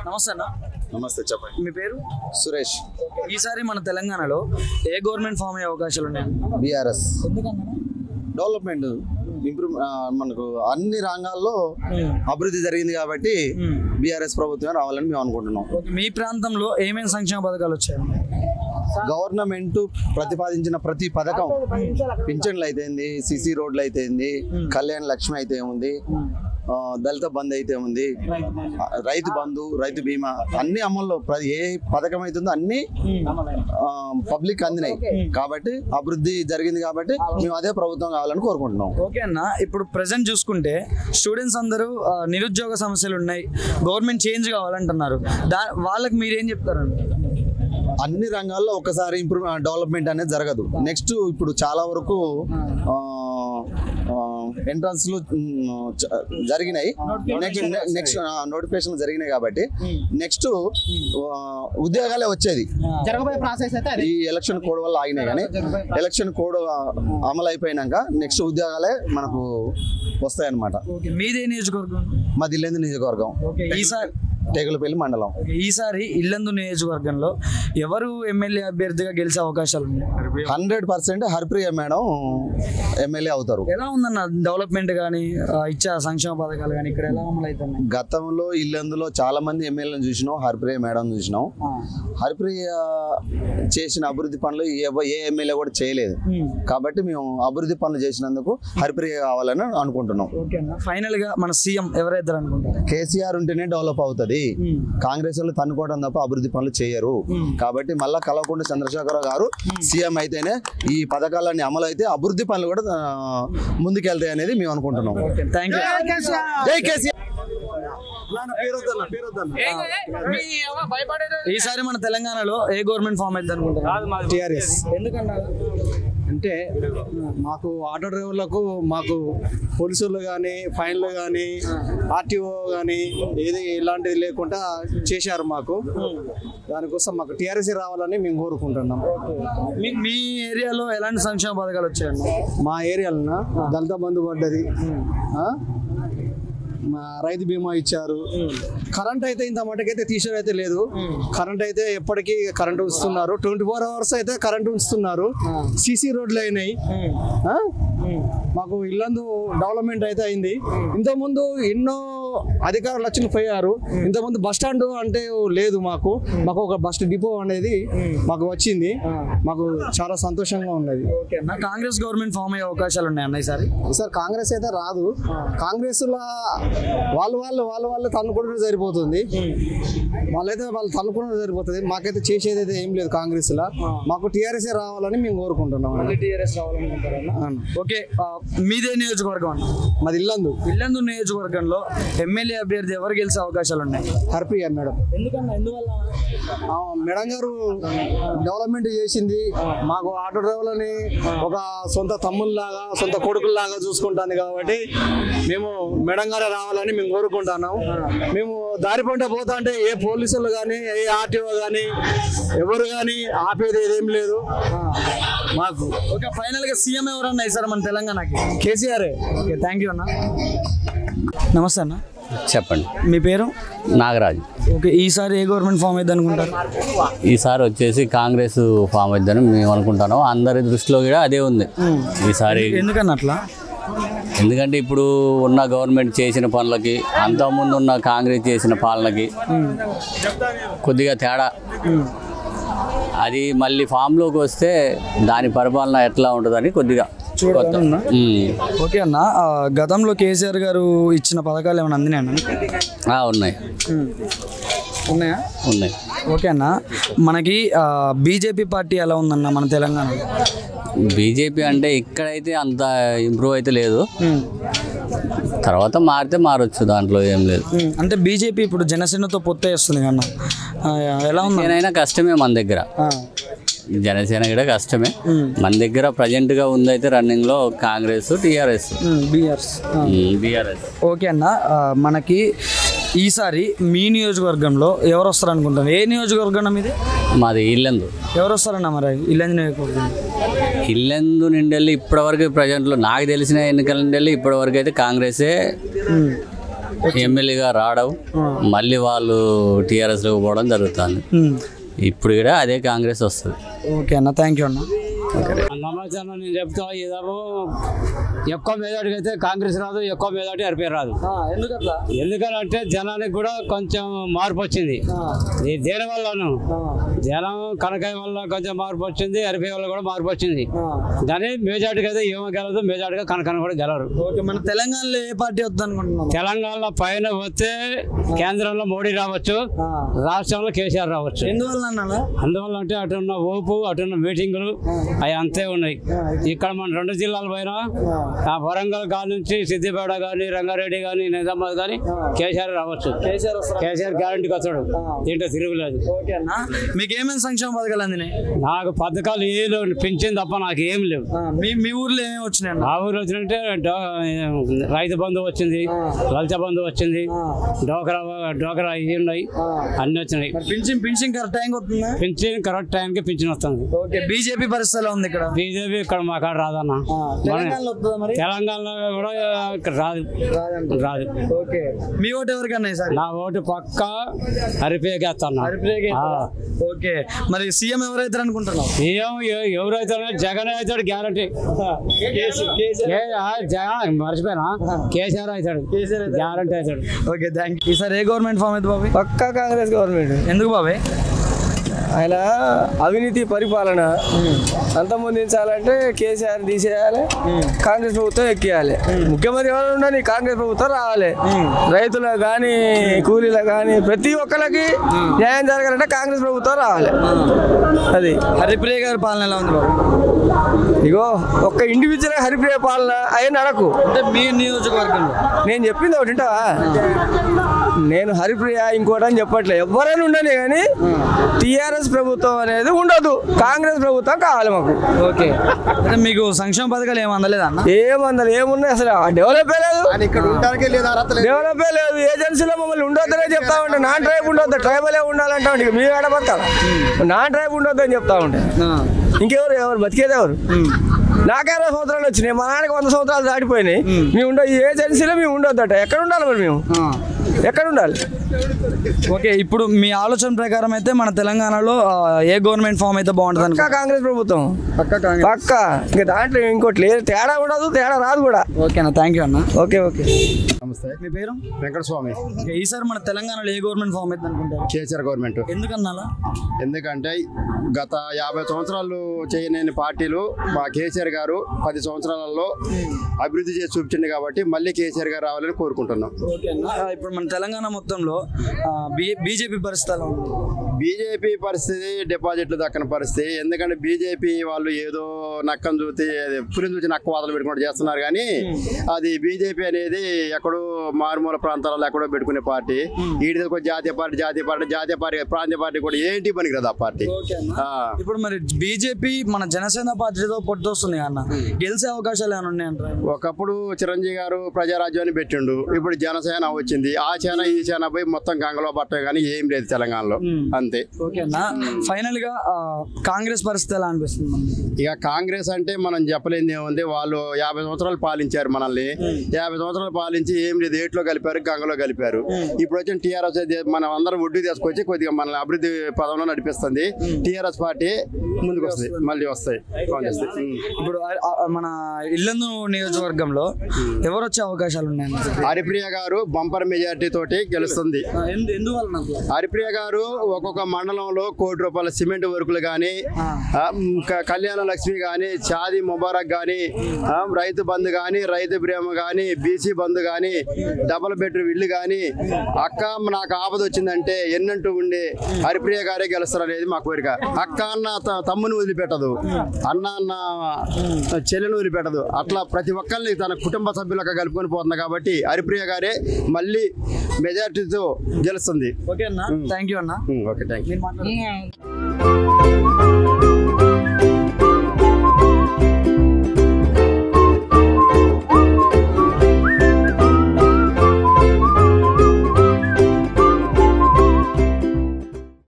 నమస్తే అన్న. నమస్తే, చెప్పండి. మీ పేరు? సురేష్. ఈసారి మన తెలంగాణలో ఏ గవర్నమెంట్ ఫామ్ అయ్యే అవకాశాలు ఉన్నాయి? బీఆర్ఎస్. డెవలప్మెంట్ ఇంప్రూవ్, మనకు అన్ని రంగాల్లో అభివృద్ధి జరిగింది కాబట్టి బీఆర్ఎస్ ప్రభుత్వం రావాలని మేము అనుకుంటున్నాం. మీ ప్రాంతంలో ఏమేమి సంక్షేమ పథకాలు వచ్చాయి? గవర్నమెంట్ ప్రతిపాదించిన ప్రతి పథకం, పింఛన్లు అయితేంది, సిసి రోడ్లు అయితేంది, కళ్యాణ లక్ష్మి అయితే ఉంది, దళిత బంధు అయితే ఉంది, రైతు బంధు, రైతు బీమా అన్ని అమల్లో ఏ పథకం అవుతుందో అన్ని పబ్లిక్ అందినాయి కాబట్టి అభివృద్ధి జరిగింది కాబట్టి మేము అదే ప్రభుత్వం కావాలని కోరుకుంటున్నాం. ఓకే అన్న, ఇప్పుడు ప్రెసెంట్ చూసుకుంటే స్టూడెంట్స్ అందరూ నిరుద్యోగ సమస్యలు ఉన్నాయి, గవర్నమెంట్ చేంజ్ కావాలంటున్నారు, వాళ్ళకి మీరేం చెప్తారండి? అన్ని రంగాల్లో ఒకసారి డెవలప్మెంట్ అనేది జరగదు. నెక్స్ట్ ఇప్పుడు చాలా వరకు ఎంట్రన్స్లు జరిగినాయి, నెక్స్ట్ నోటిఫికేషన్ జరిగినాయి కాబట్టి నెక్స్ట్ ఉద్యోగాలే వచ్చేది. ఈ ఎలక్షన్ కోడ్ వల్ల ఆగినాయి కానీ ఎలక్షన్ కోడ్ అమలు అయిపోయినాక నెక్స్ట్ ఉద్యోగాలే మనకు వస్తాయన్నమాట. మీదే నియోజకవర్గం? మాది ఇల్లందు నియోజకవర్గం, టేగులపల్లి మండలం. ఈసారి ఇల్లందు నియోజకవర్గంలో ఎవరు ఎమ్మెల్యే అభ్యర్థిగా గెలిచే అవకాశాలు ఉన్నాయి? 100% హరిప్రియ మేడం ఎమ్మెల్యే అవుతారు. ఎలా ఉందన్న డెవలప్మెంట్ కానీ ఇచ్చే సంక్షేమ పథకాలు కానీ ఇక్కడ ఎలా అమలు అవుతున్నాయి? గతంలో ఇల్లందులో చాలా మంది ఎమ్మెల్యేలను చూసినాం, హరిప్రియ మేడం చూసినాం. హరిప్రియ చేసిన అభివృద్ధి పనులు ఏ ఎమ్మెల్యే కూడా చేయలేదు కాబట్టి మేము అభివృద్ధి పనులు చేసినందుకు హరిప్రియ కావాలని అనుకుంటున్నాం. ఫైనల్ గా మన సీఎం ఎవరైతే అనుకుంటారు? కేసీఆర్ ఉంటేనే డెవలప్ అవుతుంది. కాంగ్రెస్ వాళ్ళు తన్నుకోవడం తప్ప అభివృద్ధి పనులు చేయరు కాబట్టి మళ్ళా కల్వకుంట్ల చంద్రశేఖరరావు గారు సీఎం అయితేనే ఈ పథకాలన్నీ అమలు అయితే అభివృద్ధి పనులు కూడా ముందుకెళ్తాయి అనేది మేము అనుకుంటున్నాం. ఈసారి మన తెలంగాణలో ఏ గవర్నమెంట్ ఫామ్ అయితే అనుకుంటున్నారు? టిఆర్ఎస్. ఎందుకన్నా అంటే మాకు ఆటో డ్రైవర్లకు, మాకు పోలీసులు కానీ, ఫైన్లు కానీ, ఆర్టీఓ కానీ ఏది ఇలాంటిది లేకుండా చేశారు మాకు. దానికోసం మాకు టిఆర్ఎస్ రావాలని మేము కోరుకుంటున్నాం. మీ ఏరియాలో ఎలాంటి సంక్షేమ పథకాలు వచ్చాయండి? మా ఏరియాలో దళిత బంధు పడ్డది, రైతు బీమా ఇచ్చారు. కరెంట్ అయితే ఇంత మటుకైతే తీసేది అయితే లేదు. కరెంట్ అయితే ఎప్పటికీ కరెంట్ ఉంచుతున్నారు, 24 hours అయితే కరెంట్ ఉంచుతున్నారు. సిసి రోడ్లు అయినాయి. మాకు ఇల్లందు డెవలప్మెంట్ అయితే అయింది. ఇంతకుముందు ఎన్నో అధికారులు వచ్చి పోయారు. ఇంతకుముందు బస్ స్టాండ్ అంటే లేదు, మాకు ఒక బస్ డిపో అనేది మాకు వచ్చింది. మాకు చాలా సంతోషంగా ఉన్నది. కాంగ్రెస్ గవర్నమెంట్ ఫామ్ అయ్యే అవకాశాలు ఉన్నాయి అన్న ఈసారి? సార్ కాంగ్రెస్ అయితే రాదు. కాంగ్రెస్ వాళ్ళు తన్నుకుంటే సరిపోతుంది. వాళ్ళైతే వాళ్ళు తన్నుకుంటే సరిపోతుంది. మాకైతే చేసేది అయితే ఏం లేదు కాంగ్రెస్ లా. మాకు టీఆర్ఎస్ రావాలని మేము కోరుకుంటున్నాం. ఓకే, మీదే నియోజకవర్గం అన్న? మాది ఇల్లందు నియోజకవర్గంలో ఎమ్మెల్యే అభ్యర్థి ఎవరు గెలిచే అవకాశాలు ఉన్నాయి? హరిప్రియ మేడం. ఎందువల్ల? మేడం గారు డెవలప్మెంట్ చేసింది. మాకు ఆటో డ్రైవర్లని ఒక సొంత తమ్ముళ్ళలాగా, సొంత కొడుకుల్లాగా చూసుకుంటాను కాబట్టి మేము మేడం గారే రావాలని మేము కోరుకుంటున్నాం. మేము దారి పంట పోతా అంటే ఏ పోలీసులు కానీ, ఏ ఆర్టీఓ కానీ, ఎవరు కానీ ఆపేది ఏదేం లేదు మాకు. ఓకే, ఫైనల్ గా సీఎం ఎవరన్నా సార్ మన తెలంగాణకి? కేసీఆర్. ఓకే, థ్యాంక్ యూ అన్న. నమస్తే అన్న. చెప్పండి. మీ పేరు? నాగరాజు. ఓకే, ఈసారి ఏ గవర్నమెంట్ ఫామ్ అయితే అనుకుంటారు? ఈసారి వచ్చేసి కాంగ్రెస్ ఫామ్ అయిద్దని మేము అనుకుంటున్నాం. అందరి దృష్టిలో కూడా అదే ఉంది ఈసారి. ఎందుకన్నా అట్లా? ఎందుకంటే ఇప్పుడు ఉన్న గవర్నమెంట్ చేసిన పనులకి, అంతకుముందు ఉన్న కాంగ్రెస్ చేసిన పాలనకి కొద్దిగా తేడా. అది మళ్ళీ ఫామ్లోకి వస్తే దాని పరిపాలన ఎట్లా ఉంటుందని కొద్దిగా చూడాలన్నా. ఓకే అన్న, గతంలో కేసీఆర్ గారు ఇచ్చిన పథకాలు ఏమైనా అందినాయన్నా? ఉన్నాయి. ఉన్నాయా? ఉన్నాయి. ఓకే అన్న, మనకి బీజేపీ పార్టీ ఎలా ఉందన్న మన తెలంగాణలో? బీజేపీ అంటే ఇక్కడైతే అంత ఇంప్రూవ్ అయితే లేదు, తర్వాత మారితే మారొచ్చు, దాంట్లో ఏం లేదు. అంటే బీజేపీ ఇప్పుడు జనసేనతో పొత్తు వేస్తుంది కన్నా, ఎలా ఉంది? నేనైనా కష్టమే మన దగ్గర, జనసేన కూడా కష్టమే. మన దగ్గర ప్రజెంట్గా ఉందైతే రన్నింగ్లో కాంగ్రెస్, టీఆర్ఎస్, బీఆర్ఎస్. ఓకే అన్న, మనకి ఈసారి మీ నియోజకవర్గంలో ఎవరు వస్తారు అనుకుంటారు? ఏ నియోజకవర్గం మీది? మాది ఇల్లందు. ఎవరు వస్తారన్న మరి ఇల్లందు నియోజకవర్గం? ఇల్లందు నుండి ఇప్పటివరకు ప్రజెంట్లో నాకు తెలిసిన ఎన్నికల నుండి ఇప్పటివరకు అయితే కాంగ్రెసే ఎమ్మెల్యేగా రావడం మళ్ళీ వాళ్ళు టీఆర్ఎస్లోకి పోవడం జరుగుతుంది. ఇప్పుడు కూడా అదే కాంగ్రెస్ వస్తుంది. ఓకే అన్న, థ్యాంక్ యూ అన్న. నమ్మకం నేను చెప్తా, ఏదో ఎక్కువ మెజార్టీకి అయితే కాంగ్రెస్ రాదు, ఎక్కువ మెజార్టీ అరిపే రాదు. ఎందుకంటే జనానికి కూడా కొంచెం మార్పు వచ్చింది. దేని వల్లను జనం కనకాయ వల్ల కొంచెం మార్పు వచ్చింది, అరిపే వల్ల కూడా మార్పు వచ్చింది. కానీ మెజార్టీకి అయితే ఏమో గెలదు, మెజార్టీగా కనకన కూడా గెలరు. మన తెలంగాణలో ఏ పార్టీ వద్దు అనుకుంటున్నాం? తెలంగాణలో పైన వస్తే కేంద్రంలో మోడీ రావచ్చు, రాష్ట్రంలో కేసీఆర్ రావచ్చు. ఎందువల్ల అన్న? అందువల్ల అంటే అటున్న ఓపు, అటున్న మీటింగులు అవి అంతే ఉన్నాయి. ఇక్కడ మన 2 జిల్లాల పైన ఆ వరంగల్ కాడ నుంచి సిద్దిపేట కానీ, రంగారెడ్డి కానీ, నిజామాబాద్ కానీ కేసీఆర్ రావచ్చు. కేసీఆర్ గ్యారంటీకి వస్తాడు, దీంట్లో తిరుగులేదు. మీకు ఏమేమి సంక్షేమ పథకాలు అందినాయి? నాకు పథకాలు ఏ పెంచింది తప్ప నాకు ఏం లేవు. మీ ఊర్లో ఏమేమి వచ్చినాయి? ఆ ఊర్లో వచ్చినట్టే రైతు బంధు వచ్చింది, లలిత బంధు వచ్చింది, డోకరా ఇవి ఉన్నాయి, అన్ని వచ్చినాయి. పింఛన్ కరెక్ట్ టైంకి వస్తుందా? పింఛన్ కరెక్ట్ టైంకి పింఛన్ వస్తుంది. బీజేపీ పరిస్థితిలో ఉంది ఇక్కడ. బీజేపీ ఇక్కడ మా కాడ రాదన్న. తెలంగాణలో కూడా రాదు. ఓకే, మీ ఓటు ఎవరికన్నా సార్? నా ఓటు పక్క హరిప్రియకేస్తాను. ఓకే, మరి సీఎం ఎవరైతే అనుకుంటున్నావు? సీఎం ఎవరైతే జగన్ అవుతాడు గ్యారంటీ. మర్చిపోయినా, కేసీఆర్ అవుతాడు గ్యారంటీ అవుతాడు. Okay, thank you. ఈసారి ఏ గవర్నమెంట్ ఫామ్ అయితే బాబాయ్? పక్కా కాంగ్రెస్ గవర్నమెంట్. ఎందుకు బాబాయ్? ఆయన అవినీతి పరిపాలన అంతమొందించాలంటే కేసీఆర్ తీసేయాలి, కాంగ్రెస్ ప్రభుత్వం ఎక్కియాలి. ముఖ్యమంత్రి ఎవరు ఉండని కాంగ్రెస్ ప్రభుత్వం రావాలి. రైతులకు కానీ, కూలీలకు కానీ, ప్రతి ఒక్కరికి న్యాయం జరగాలంటే కాంగ్రెస్ ప్రభుత్వం రావాలి. అది హరిప్రియ గారి పాలన ఎలా ఉంది బాబు? ఇగో ఒక్క ఇండివిజువల్ హరిప్రియ పాలన అయ్యి నడకు. అంటే మీ నియోజకవర్గంలో నేను చెప్పింది ఒకటి వింటావా? నేను హరిప్రియ ఇంకోటి అని చెప్పట్లే, ఎవరైనా ఉండని కానీ టీఆర్ఎస్ ప్రభుత్వం అనేది ఉండదు, కాంగ్రెస్ ప్రభుత్వం కావాలి మాకు. ఓకే, అంటే మీకు సంక్షేమ పథకాలు ఏమి అందలేదా అన్న? ఏమందలు ఏమున్నాయి అసలు? డెవలపే లేదు, డెవలపే లేదు. ఏజెన్సీలో మమ్మల్ని ఉండొద్దనే చెప్తా ఉంటే, నాన్ ట్రైబ్ ఉండొద్దు, ట్రైబలే ఉండాలంటా ఉంటే మీ ఆడ బతకాలి, నాన్ ట్రైబ్ ఉండొద్దు అని చెప్తా ఉంటే ఇంకెవరు బతికేది ఎవరు? నాకు 20 సంవత్సరాలు వచ్చినాయి, మా నాన్నకి 100 సంవత్సరాలు దాటిపోయినాయి. మేము ఈ ఏజెన్సీలో మేము ఉండొద్దట. ఎక్కడ ఉండాలి మరి? మేము ఎక్కడ ఉండాలి? ఓకే, ఇప్పుడు మీ ఆలోచన ప్రకారం అయితే మన తెలంగాణలో ఏ గవర్నమెంట్ ఫామ్ అయితే బాగుంటుంది? పక్కా కాంగ్రెస్ ప్రభుత్వం, పక్కా. ఇంకా దాంట్లో ఇంకోటి లేదు, తేడా ఉండదు, తేడా రాదు కూడా. ఓకేనా, థ్యాంక్ యూ అన్న. Okay okay. నమస్తే, మీ పేరు? వెంకటస్వామి. ఈసారి మన తెలంగాణలో ఏ గవర్నమెంట్ ఫామ్ అయితే అనుకుంటారు? కేసీఆర్ గవర్నమెంట్. ఎందుకన్నా? ఎందుకంటే గత 50 సంవత్సరాలు చేయలేని పార్టీలు మా కేసీఆర్ గారు 10 సంవత్సరాలలో అభివృద్ధి చేసి చూపించింది కాబట్టి మళ్ళీ కేసీఆర్ గారు రావాలని కోరుకుంటున్నాం. ఇప్పుడు మన తెలంగాణ మొత్తంలో బీజేపీ పరిస్థితి, బీజేపీ పరిస్థితి డిపాజిట్లు దక్కని పరిస్థితి. ఎందుకంటే బీజేపీ వాళ్ళు ఏదో నక్కను చూసి పులిని చూసి నక్క వాదలు పెట్టుకుంటూ చేస్తున్నారు, కానీ అది బీజేపీ అనేది ఎక్కడో మారుమూల ప్రాంతాలలో ఎక్కడో పెట్టుకునే పార్టీ. ఈడికి జాతీయ పార్టీ ప్రాంతీయ పార్టీ కూడా ఏంటి పనికిరాదు ఆ పార్టీ. ఇప్పుడు మరి బీజేపీ మన జనసేన పార్టీతో పొట్టొస్తుంది అన్న, గెలిచే అవకాశాలు ఏమైనా ఉన్నాయంటారు? ఒకప్పుడు చిరంజీవి గారు ప్రజారాజ్యాన్ని పెట్టిండు, ఇప్పుడు జనసేన వచ్చింది. ఆ సేన ఈ సేన పోయి మొత్తం గంగలో పట్టే కానీ ఏం లేదు తెలంగాణలో, అంతే. ఓకేనా, ఫైనల్ గా కాంగ్రెస్ పరిస్థితి ఎలా అనిపిస్తుంది? ఇక కాంగ్రెస్ అంటే మనం చెప్పలేనిది ఏముంది, వాళ్ళు 50 సంవత్సరాలు పాలించారు మనల్ని. 50 సంవత్సరాలు పాలించి ఏం లేదు, ఏట్లో కలిపారు, గంగలో కలిపారు. ఇప్పుడు వచ్చిన టీఆర్ఎస్ మనం అందరం ఒడ్డు తీసుకొచ్చి కొద్దిగా మనల్ని అభివృద్ధి పదంలో నడిపిస్తుంది. టీఆర్ఎస్ పార్టీ ముందుకు వస్తాయి, మళ్ళీ వస్తాయి. ఇప్పుడు మన ఇల్లందు నియోజకవర్గంలో ఎవరు వచ్చే అవకాశాలు ఉన్నాయి? హరిప్రియ గారు బంపర్ మెజార్టీ తోటి గెలుస్తుంది. ఎందువల్ల? హరిప్రియ గారు ఒక్కొక్క మండలంలో 1 కోటి రూపాయల సిమెంట్ వర్కులు కానీ, కళ్యాణ లక్ష్మి కానీ, షాదీ ముబారక్ కానీ, రైతు బంధు కానీ, రైతు ప్రేమ కానీ, బీసీ బంధు కానీ, డబుల్ బెడ్రూమ్ ఇల్లు కానీ, అక్క నాకు ఆపద వచ్చిందంటే ఎన్నంటూ ఉండి హరిప్రియ గారే గెలుస్తారు అనేది మా కోరిక. అక్క అన్న తమ్ముని వదిలిపెట్టదు, అన్న అన్న చెల్లెని వదిలిపెట్టదు. అట్లా ప్రతి ఒక్కరిని తన కుటుంబ సభ్యులకు కలుపుకొని పోతుంది కాబట్టి హరిప్రియ గారే మళ్ళీ మెజార్టీతో గెలుస్తుంది. ఓకే అన్న, థ్యాంక్ యూ అన్న. Okay, thank you.